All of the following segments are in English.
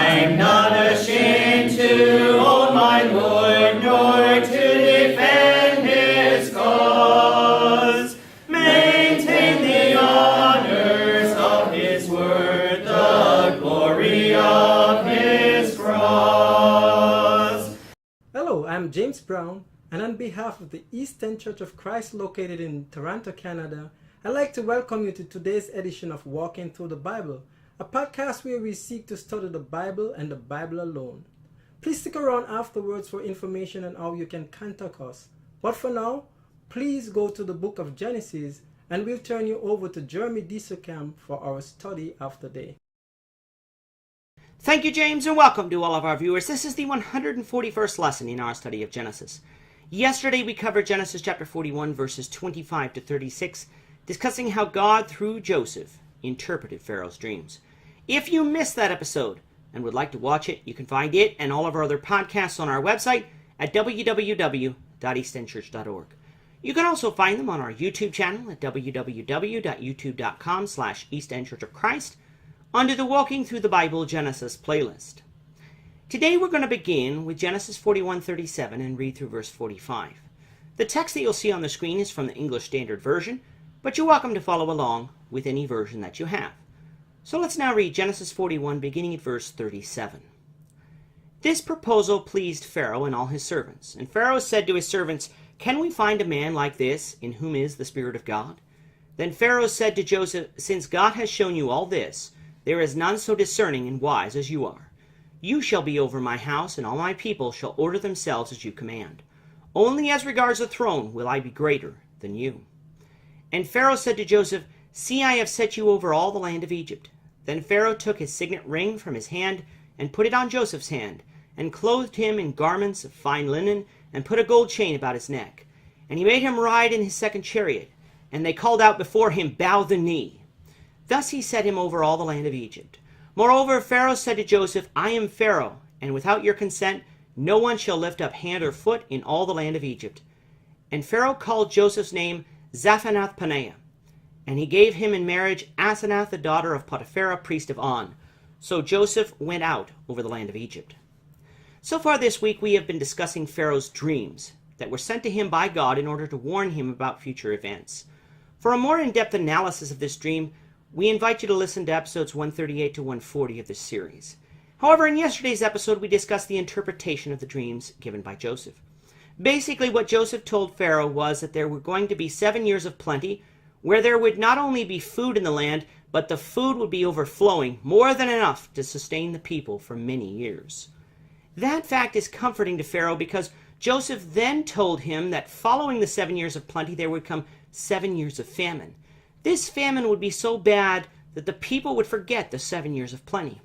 I'm not ashamed to own my Lord, nor to defend his cause. Maintain the honors of his word, the glory of his cross. Hello, I'm James Brown, and on behalf of the Eastern Church of Christ located in Toronto, Canada, I'd like to welcome you to today's edition of Walking Through the Bible, a podcast where we seek to study the Bible and the Bible alone. Please stick around afterwards for information on how you can contact us. But for now, please go to the book of Genesis, and we'll turn you over to Jeremy Disocam for our study of the day. Thank you, James, and welcome to all of our viewers. This is the 141st lesson in our study of Genesis. Yesterday we covered Genesis chapter 41, verses 25 to 36, discussing how God, through Joseph, interpreted Pharaoh's dreams. If you missed that episode and would like to watch it, you can find it and all of our other podcasts on our website at www.eastendchurch.org. You can also find them on our YouTube channel at www.youtube.com/eastendchurchofchrist under the Walking Through the Bible Genesis playlist. Today we're going to begin with Genesis 41:37 and read through verse 45. The text that you'll see on the screen is from the English Standard Version, but you're welcome to follow along with any version that you have. So let's now read Genesis 41 beginning at verse 37. This proposal pleased Pharaoh and all his servants. And Pharaoh said to his servants, "Can we find a man like this, in whom is the Spirit of God?" Then Pharaoh said to Joseph, "Since God has shown you all this, there is none so discerning and wise as you are. You shall be over my house, and all my people shall order themselves as you command. Only as regards the throne will I be greater than you." And Pharaoh said to Joseph, "See, I have set you over all the land of Egypt." Then Pharaoh took his signet ring from his hand, and put it on Joseph's hand, and clothed him in garments of fine linen, and put a gold chain about his neck. And he made him ride in his second chariot, and they called out before him, "Bow the knee." Thus he set him over all the land of Egypt. Moreover, Pharaoh said to Joseph, "I am Pharaoh, and without your consent no one shall lift up hand or foot in all the land of Egypt." And Pharaoh called Joseph's name Zaphanath-Paneah, and he gave him in marriage Asenath, the daughter of Potiphera, priest of On. So Joseph went out over the land of Egypt. So far this week we have been discussing Pharaoh's dreams that were sent to him by God in order to warn him about future events. For a more in-depth analysis of this dream, we invite you to listen to episodes 138 to 140 of this series. However, in yesterday's episode we discussed the interpretation of the dreams given by Joseph. Basically, what Joseph told Pharaoh was that there were going to be 7 years of plenty, where there would not only be food in the land, but the food would be overflowing, more than enough to sustain the people for many years. That fact is comforting to Pharaoh because Joseph then told him that following the 7 years of plenty there would come 7 years of famine. This famine would be so bad that the people would forget the 7 years of plenty.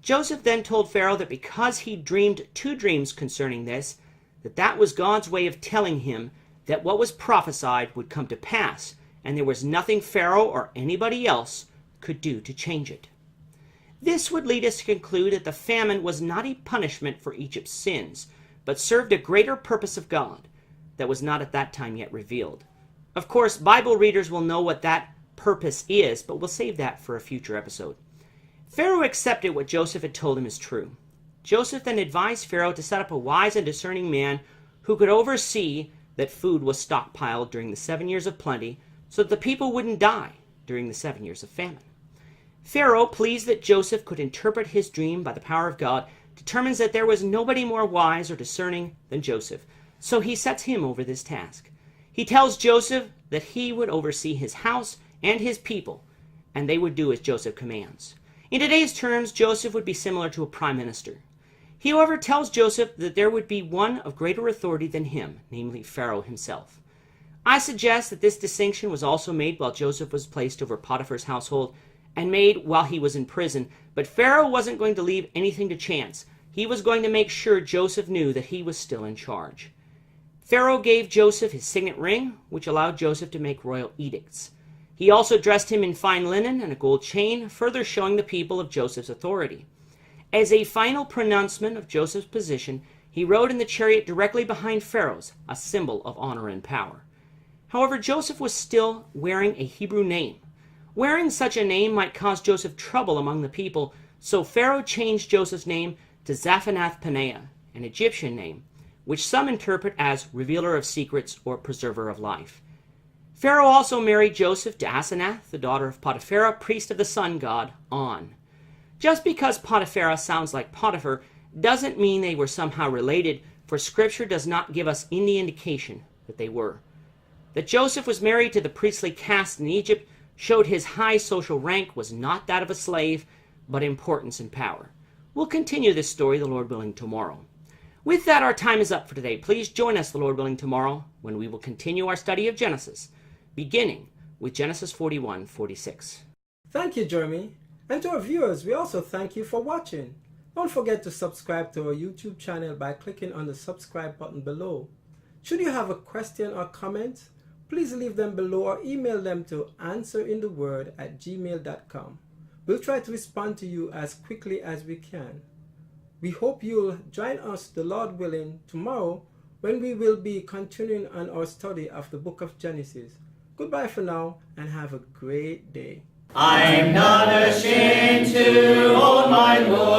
Joseph then told Pharaoh that because he dreamed 2 dreams concerning this, that was God's way of telling him that what was prophesied would come to pass, and there was nothing Pharaoh or anybody else could do to change it. This would lead us to conclude that the famine was not a punishment for Egypt's sins, but served a greater purpose of God that was not at that time yet revealed. Of course, Bible readers will know what that purpose is, but we'll save that for a future episode. Pharaoh accepted what Joseph had told him as true. Joseph then advised Pharaoh to set up a wise and discerning man who could oversee that food was stockpiled during the 7 years of plenty so that the people wouldn't die during the 7 years of famine. Pharaoh, pleased that Joseph could interpret his dream by the power of God, determines that there was nobody more wise or discerning than Joseph, so he sets him over this task. He tells Joseph that he would oversee his house and his people, and they would do as Joseph commands. In today's terms, Joseph would be similar to a prime minister. He, however, tells Joseph that there would be one of greater authority than him, namely Pharaoh himself. I suggest that this distinction was also made while Joseph was placed over Potiphar's household, and made while he was in prison, but Pharaoh wasn't going to leave anything to chance. He was going to make sure Joseph knew that he was still in charge. Pharaoh gave Joseph his signet ring, which allowed Joseph to make royal edicts. He also dressed him in fine linen and a gold chain, further showing the people of Joseph's authority. As a final pronouncement of Joseph's position, he rode in the chariot directly behind Pharaoh's, a symbol of honor and power. However, Joseph was still wearing a Hebrew name. Wearing such a name might cause Joseph trouble among the people, So Pharaoh changed Joseph's name to Zaphanath-Paneah, an Egyptian name, which some interpret as revealer of secrets or preserver of life. Pharaoh also married Joseph to Asenath, the daughter of Potiphar, priest of the sun god, On. Just because Potiphar sounds like Potiphar doesn't mean they were somehow related, for Scripture does not give us any indication that they were. That Joseph was married to the priestly caste in Egypt showed his high social rank was not that of a slave, but importance and power. We'll continue this story, the Lord willing, tomorrow. With that, our time is up for today. Please join us, the Lord willing, tomorrow when we will continue our study of Genesis, beginning with Genesis 41:46. Thank you, Jeremy. And to our viewers, we also thank you for watching. Don't forget to subscribe to our YouTube channel by clicking on the subscribe button below. Should you have a question or comment, please leave them below or email them to answerintheword@gmail.com. We'll try to respond to you as quickly as we can. We hope you'll join us, the Lord willing, tomorrow when we will be continuing on our study of the book of Genesis. Goodbye for now and have a great day. I'm not ashamed to own my Lord.